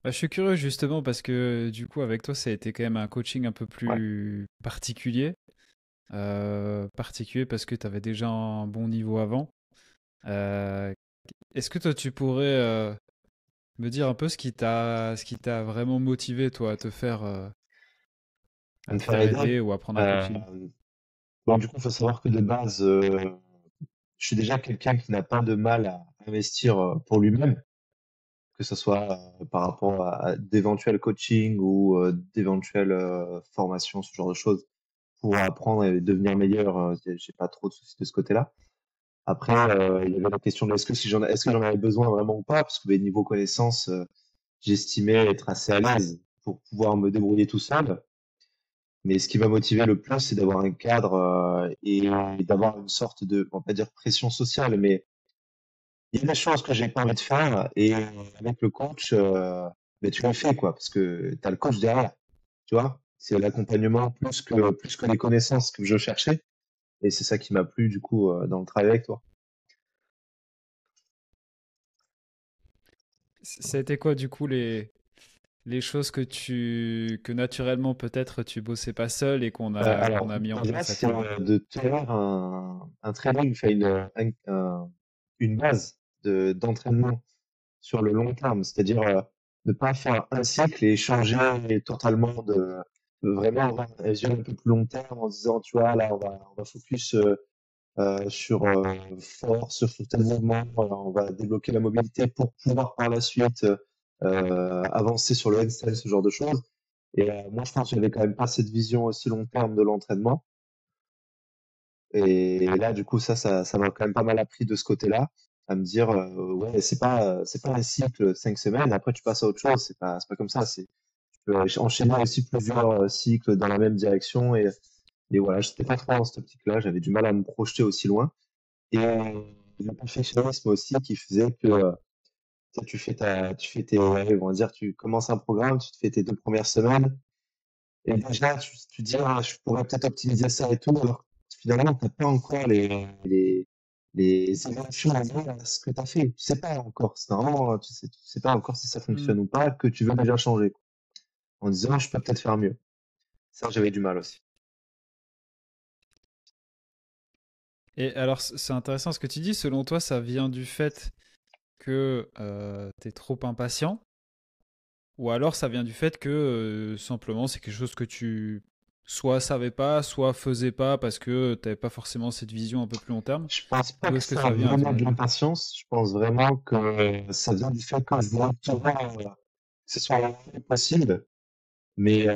Je suis curieux justement parce que du coup avec toi ça a été quand même un coaching un peu Ouais. plus particulier. Particulier parce que tu avais déjà un bon niveau avant. Euh, Est-ce que toi tu pourrais me dire un peu ce qui t'a vraiment motivé toi À à me te faire faire aider. aider ou à prendre un Euh, coaching? bon, du coup, il faut savoir que de base, je suis déjà quelqu'un qui n'a pas de mal à investir pour lui-même, que ce soit par rapport à d'éventuels coachings ou d'éventuelles formations, ce genre de choses, pour apprendre et devenir meilleur. J'ai pas trop de soucis de ce côté-là. Après, il y avait la question de est-ce que j'en avais besoin vraiment ou pas, parce que niveau connaissances, j'estimais être assez à l'aise pour pouvoir me débrouiller tout seul. Mais ce qui m'a motivé le plus, c'est d'avoir un cadre et d'avoir une sorte de, on va pas dire pression sociale, mais il y a des choses que j'ai pas envie de faire et avec le coach, ben, tu le fais quoi, parce que tu as le coach derrière, tu vois. C'est l'accompagnement plus que les connaissances que je cherchais et c'est ça qui m'a plu du coup dans le travail avec toi. Ça a été quoi du coup les choses que naturellement peut-être tu bossais pas seul et qu'on Alors a mis en déjà, place à c'est toi? de tenir un training, enfin une base d'entraînement sur le long terme, c'est-à-dire ne pas faire un cycle et changer totalement de vraiment avoir un vision un peu plus long terme en se disant, tu vois, là, on va focus sur force, sur tel mouvement, on va débloquer la mobilité pour pouvoir par la suite avancer sur le handstand, ce genre de choses. Et moi, je pense que j'avais quand même pas cette vision aussi long terme de l'entraînement. Et là, du coup, ça m'a quand même pas mal appris de ce côté-là, à me dire, ouais, c'est pas un cycle de 5 semaines. Après, tu passes à autre chose. C'est pas comme ça. Tu peux enchaîner aussi plusieurs cycles dans la même direction. Et voilà, j'étais pas trop dans cette optique-là. J'avais du mal à me projeter aussi loin. Et le perfectionnisme aussi qui faisait que allez, on va dire, tu commences un programme, tu te fais tes 2 premières semaines. Et déjà, tu dis, ah, je pourrais peut-être optimiser ça et tout, alors finalement, tu n'as pas encore les évolutions à ce que tu as fait. Tu sais pas encore. C'est vraiment, tu sais pas encore si ça Hmm. fonctionne ou pas, que tu veux déjà changer. En disant, je peux peut-être faire mieux. Ça, j'avais du mal aussi. Et alors c'est intéressant ce que tu dis. Selon toi, ça vient du fait que tu es trop impatient ou alors ça vient du fait que simplement c'est quelque chose que tu soit savais pas, soit faisais pas parce que tu n'avais pas forcément cette vision un peu plus long terme? Je pense pas D'où que est-ce que ça a ça vient à ton vraiment de avis? l'impatience. Je pense vraiment que ça vient du fait que je voulais toujours que ce soit le mieux possible. Mais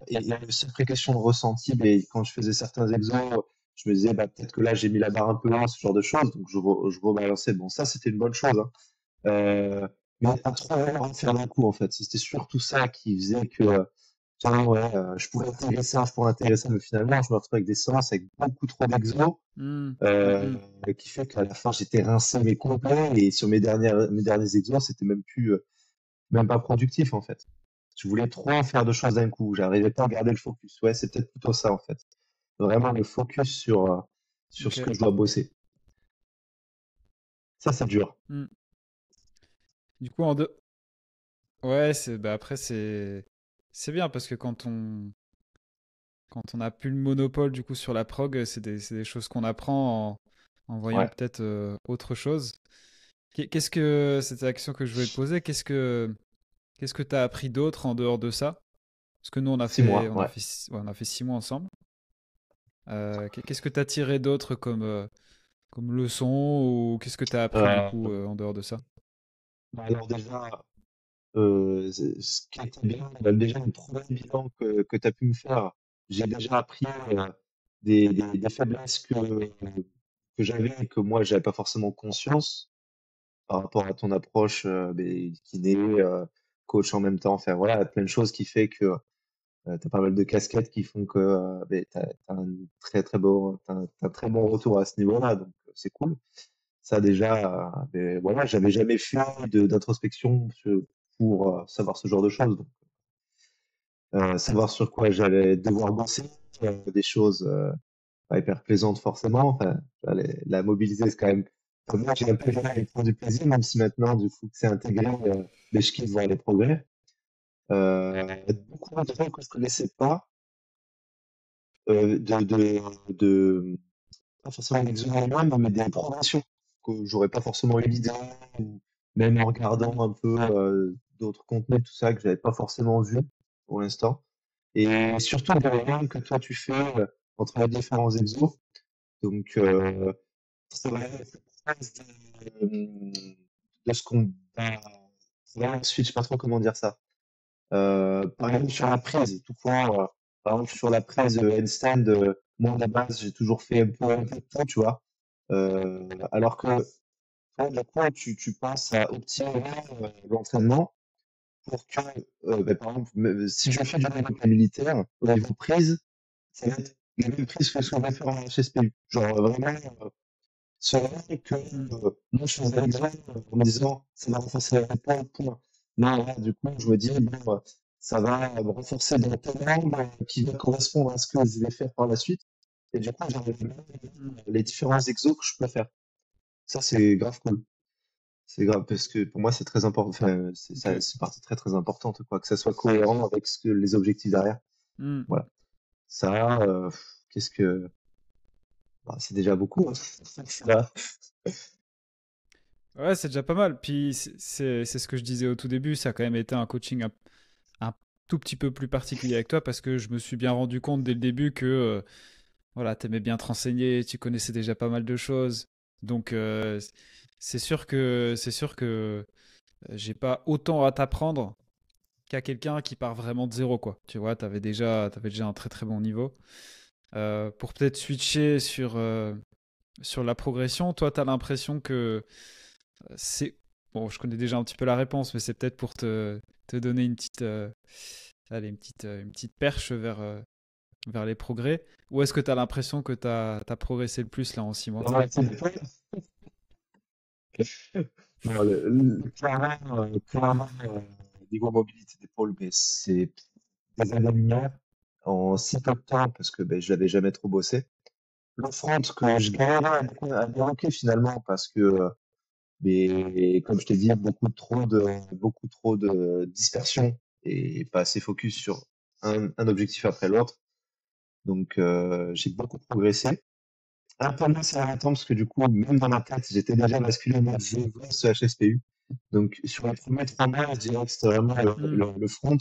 il y a aussi après question de ressenti. Mais quand je faisais certains exos, je me disais bah, peut-être que là j'ai mis la barre un peu loin, ce genre de choses. Donc je rebalançais. Bon, ça c'était une bonne chose. Hein. Mais pas trop en faire d'un coup en fait. C'était surtout ça qui faisait que tiens, ouais, je pourrais intégrer ça, je pourrais intégrer ça, mais finalement je me retrouve avec des séances avec beaucoup trop d'exos Hmm, hmm, euh, hmm. qui fait qu'à la fin j'étais rincé mais complet et sur mes derniers exos c'était même plus même pas productif en fait. Je voulais trop en faire de choses d'un coup, j'arrivais pas à garder le focus. Ouais, c'est peut-être plutôt ça en fait. Vraiment le focus sur ce Ok. que je dois bosser. Ça, c'est dur. Hmm. Du coup, en deux. Ouais, bah après, c'est bien parce que quand on n'a plus le monopole du coup sur la prog, c'est des choses qu'on apprend en voyant Ouais. peut-être autre chose. Qu'est-ce que, c'était la question que je voulais te poser, qu'est-ce que tu as appris d'autre en dehors de ça? Parce que nous, 6 mois, ouais. ouais, on a fait 6 mois ensemble. Qu'est-ce que tu as tiré d'autre comme leçon ou qu'est-ce que tu as appris du Euh, coup en dehors de ça? bah alors déjà, ce qui était bien, déjà le premier bilan que tu as pu me faire, j'ai déjà appris des faiblesses que j'avais et que moi, j'avais pas forcément conscience par rapport à ton approche kiné, coach en même temps. Enfin voilà, plein de choses qui fait que tu as pas mal de casquettes qui font que tu as un t'as un très bon retour à ce niveau-là, donc c'est cool. Ça déjà, voilà, j'avais jamais fait d'introspection pour savoir ce genre de choses. Donc, savoir sur quoi j'allais devoir bosser, des choses pas hyper plaisantes forcément. Enfin, la mobiliser, c'est quand même. Moi, j'ai un peu géré les prendre du plaisir, même si maintenant, du coup, que c'est intégré, mais je kiffe voir les progrès. Beaucoup de gens que je connaissais pas, de pas forcément d'exonération, mais des progressions que j'aurais pas forcément eu l'idée, ou même en regardant Mm. un peu d'autres contenus, tout ça, que j'avais pas forcément vu pour l'instant. Et surtout des liens que toi tu fais entre les différents exos. Donc, c'est vrai, de ce qu'on va voir ensuite, je sais pas trop comment dire ça. Par exemple, sur la prise, tout court, par exemple, sur la prise handstand, moi, à la base, j'ai toujours fait un peu de tout, tu vois. Alors que, toi, du coup, tu penses à optimiser l'entraînement pour que, bah, par exemple, si je fais du développement militaire, au niveau prise, ça va être les mêmes prises que ce qu'on va faire en HSPU. Genre, vraiment, c'est vrai que Mm. moi, je faisais l'examen en me disant, ça va renforcer la réponse, point. Non, là, du coup, je me dis, bon, ça va me renforcer dans tel angle qui va correspondre à ce que je vais faire par la suite. Et du coup, j'ai Mm. les différents exos que je peux faire. Ça, c'est grave cool. C'est grave parce que pour moi, c'est très important. Enfin, Ok. c'est une partie très très importante, quoi. Que ça soit cohérent avec les objectifs derrière. Mm. Voilà. Ça, qu'est-ce que, bah, c'est déjà beaucoup, hein. Ça. Ouais, c'est déjà pas mal. Puis c'est ce que je disais au tout début, ça a quand même été un coaching un tout petit peu plus particulier avec toi parce que je me suis bien rendu compte dès le début que voilà, t'aimais bien te renseigner, tu connaissais déjà pas mal de choses. Donc c'est sûr que j'ai pas autant à t'apprendre qu'à quelqu'un qui part vraiment de zéro quoi. Tu vois, t'avais déjà un très très bon niveau. Pour peut-être switcher sur la progression, toi, t'as l'impression que c'est bon, je connais déjà un petit peu la réponse, mais c'est peut-être pour te donner allez, une petite perche vers les progrès. Ou est-ce que tu as l'impression que tu as progressé le plus là en 6 mois? Ouais, non, clairement, niveau mobilité d'épaule, mais c'est des années-lumière en si peu de temps parce que ben, je l'avais jamais trop bossé. Le front que je galérais à déroquer finalement parce que, mais, comme je t'ai dit, beaucoup trop de dispersion et pas assez focus sur un objectif après l'autre. Donc, j'ai beaucoup progressé. Un peu moins ces derniers temps parce que du coup, même dans ma tête, j'étais déjà basculé en mode je veux ce HSPU. Donc, sur les premiers 3 mois, je dirais que c'était vraiment Hmm. le front.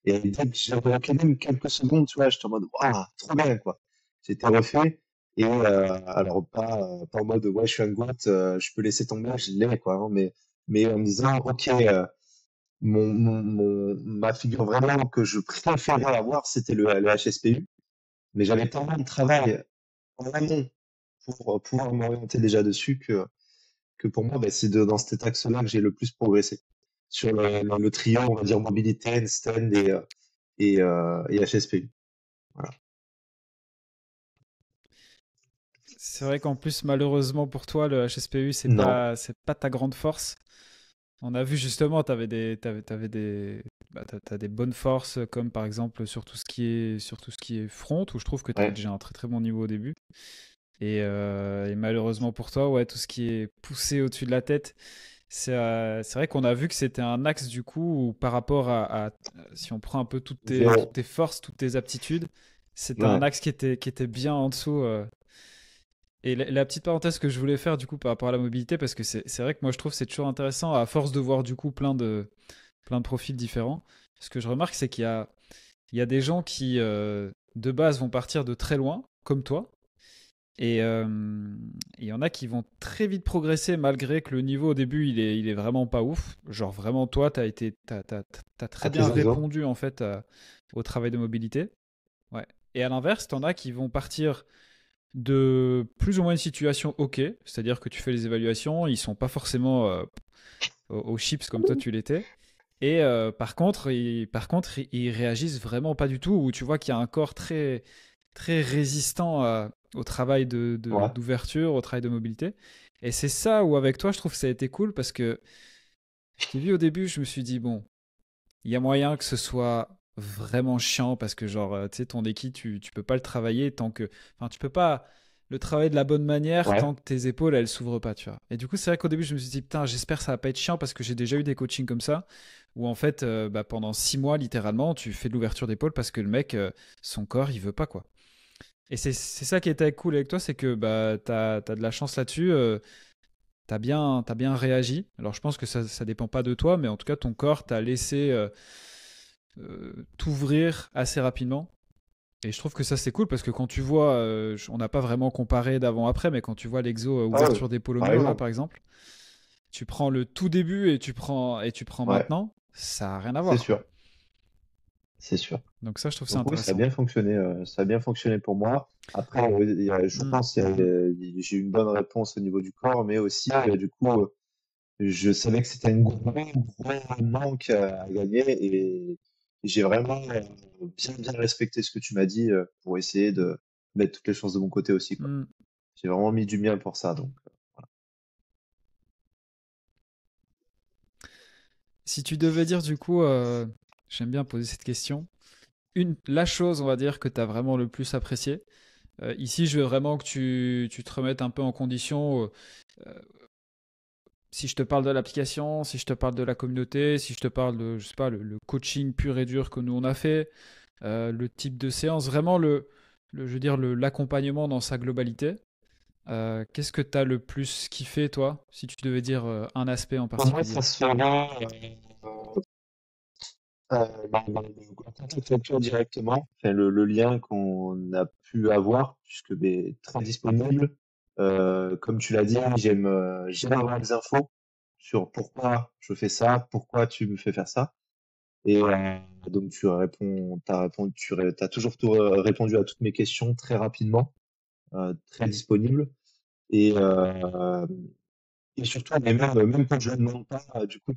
Et dès que j'ai bloqué même quelques secondes, tu vois, j'étais en mode waouh, trop bien, quoi. J'étais refait. Et alors, pas en mode ouais, je suis un goat, je peux laisser tomber, je l'ai, quoi. Hein, mais en me disant, ok, ma figure vraiment que je préférais avoir, c'était le HSPU. Mais j'avais tellement de travail en amont pour pouvoir m'orienter déjà dessus que pour moi, bah, c'est dans cet axe-là que j'ai le plus progressé. Sur le trio, on va dire mobilité, handstand et HSPU. Voilà. C'est vrai qu'en plus, malheureusement pour toi, le HSPU, Non, c'est pas ta grande force. On a vu justement, t'as des bonnes forces, comme par exemple sur tout ce qui est front, où je trouve que tu avais ouais, déjà un très très bon niveau au début. Et malheureusement pour toi, ouais, tout ce qui est poussé au-dessus de la tête, c'est vrai qu'on a vu que c'était un axe du coup où par rapport si on prend un peu toutes zéro. tes forces, toutes tes aptitudes, c'était un Ouais, axe qui était bien en dessous. Et la petite parenthèse que je voulais faire du coup par rapport à la mobilité, parce que c'est vrai que moi je trouve que c'est toujours intéressant à force de voir du coup plein de profils différents. Ce que je remarque, c'est qu'il y a des gens qui de base vont partir de très loin, comme toi, et il y en a qui vont très vite progresser malgré que le niveau au début il est vraiment pas ouf. Genre vraiment toi t'as à très tes bien exos. répondu en fait au travail de mobilité. Ouais. Et à l'inverse, t'en as qui vont partir de plus ou moins une situation ok, c'est-à-dire que tu fais les évaluations, ils sont pas forcément aux chips comme toi tu l'étais. Et par contre, ils réagissent vraiment pas du tout. Où tu vois qu'il y a un corps très, très résistant au travail Ouais, d'ouverture, au travail de mobilité. Et c'est ça où, avec toi, je trouve que ça a été cool parce que je t'ai vu au début, je me suis dit, bon, il y a moyen que ce soit vraiment chiant parce que, genre, tu sais, ton équipe, tu peux pas le travailler tant que. Enfin, tu peux pas. le travailler de la bonne manière Ouais, tant que tes épaules elles s'ouvrent pas, tu vois. Et du coup, c'est vrai qu'au début, je me suis dit putain, j'espère que ça va pas être chiant parce que j'ai déjà eu des coachings comme ça où en fait, bah, pendant 6 mois littéralement, tu fais de l'ouverture d'épaule parce que le mec, son corps, il veut pas quoi. Et c'est ça qui était cool avec toi, c'est que bah t'as de la chance là-dessus. T'as bien réagi. Alors je pense que ça dépend pas de toi, mais en tout cas ton corps t'a laissé t'ouvrir assez rapidement. Et je trouve que ça c'est cool parce que quand tu vois, on n'a pas vraiment comparé d'avant-après, mais quand tu vois l'exo ah ouais, ouverture d'épaule au par mur là exemple. par exemple, tu prends le tout début et tu prends Ouais, maintenant, ça a rien à c'est voir quoi. sûr, c'est sûr. Donc ça je trouve ça Donc oui, intéressant. ça a bien fonctionné pour moi. Après, je Mm, pense mm, mm. j'ai eu une bonne réponse au niveau du corps, mais aussi, du coup, je savais que c'était un gros manque à gagner et j'ai vraiment bien respecté ce que tu m'as dit pour essayer de mettre toutes les chances de mon côté aussi, quoi. Mm. J'ai vraiment mis du mien pour ça, donc voilà. Si tu devais dire du coup, j'aime bien poser cette question, la chose on va dire que tu as vraiment le plus apprécié. Ici, je veux vraiment que tu te remettes un peu en condition. Si je te parle de l'application, si je te parle de la communauté, si je te parle de, je sais pas, le coaching pur et dur que nous on a fait, le type de séance, vraiment je veux dire, l'accompagnement dans sa globalité. Qu'est-ce que tu as le plus kiffé, toi, si tu devais dire un aspect en Pour moi, particulier? ça se fait là, le contact avec toi directement, enfin, le lien qu'on a pu avoir, puisque ben, très disponible. Comme tu l'as dit, j'aime avoir des infos sur pourquoi je fais ça, pourquoi tu me fais faire ça. Et donc t'as toujours répondu à toutes mes questions très rapidement, très disponible. Et, euh, et surtout, mais même quand je ne demande pas, du coup,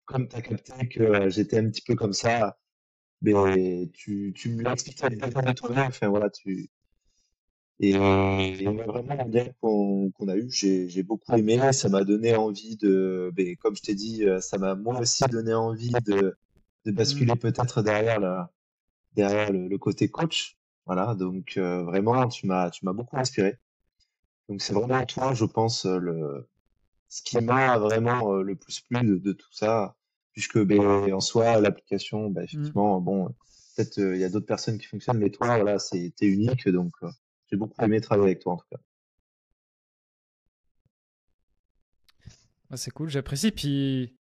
comme tu as capté que j'étais un petit peu comme ça, mais tu me l'as expliqué à de toi-même. Enfin, voilà, et vraiment, la lien qu'on a eu, j'ai beaucoup aimé. Ça m'a donné envie comme je t'ai dit, ça m'a moi aussi donné envie de Hmm, basculer peut-être derrière le côté coach. Voilà, donc vraiment, tu m'as beaucoup inspiré. Donc c'est vraiment toi, je pense, ce qui m'a vraiment le plus plu de tout ça, puisque ben, en soi, l'application, ben, hmm. effectivement, bon, peut-être il y a d'autres personnes qui fonctionnent, mais toi, voilà, t'es unique, donc j'ai beaucoup aimé travailler avec toi en tout cas. Ah, c'est cool, j'apprécie. Puis,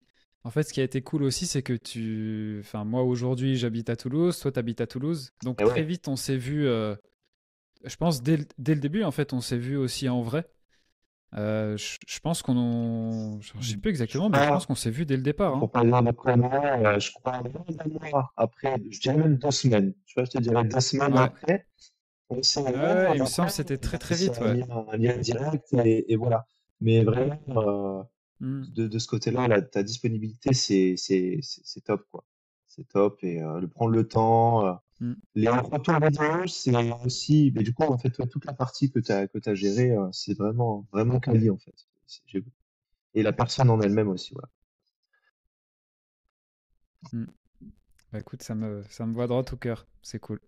en fait, ce qui a été cool aussi, c'est que enfin, moi aujourd'hui, j'habite à Toulouse, toi, t'habites à Toulouse. Donc, Et très ouais, vite, on s'est vu, je pense, dès le début, en fait, on s'est vu aussi en vrai. Je pense je sais plus je exactement, mais je pense crois, qu'on s'est vu dès le départ, hein. pour parler de comment, je crois moins d'un mois après, je dirais même 2 semaines. Tu vois, je te dirais 2 semaines Ouais. après, on s'est Ouais, vu, ouais, on il me a semble pas que c'était on très a très laissé vite, ouais. un lien direct et voilà. Mais vraiment, Hmm, de ce côté-là, ta disponibilité, c'est top, quoi. C'est top et de prendre le temps. hmm. Les retours vidéo, c'est aussi, mais du coup, en fait, ouais, toute la partie que t'as gérée, c'est vraiment quali, en fait. Et la personne en elle-même aussi, voilà. Hmm. Bah écoute, ça me va droit au cœur. C'est cool.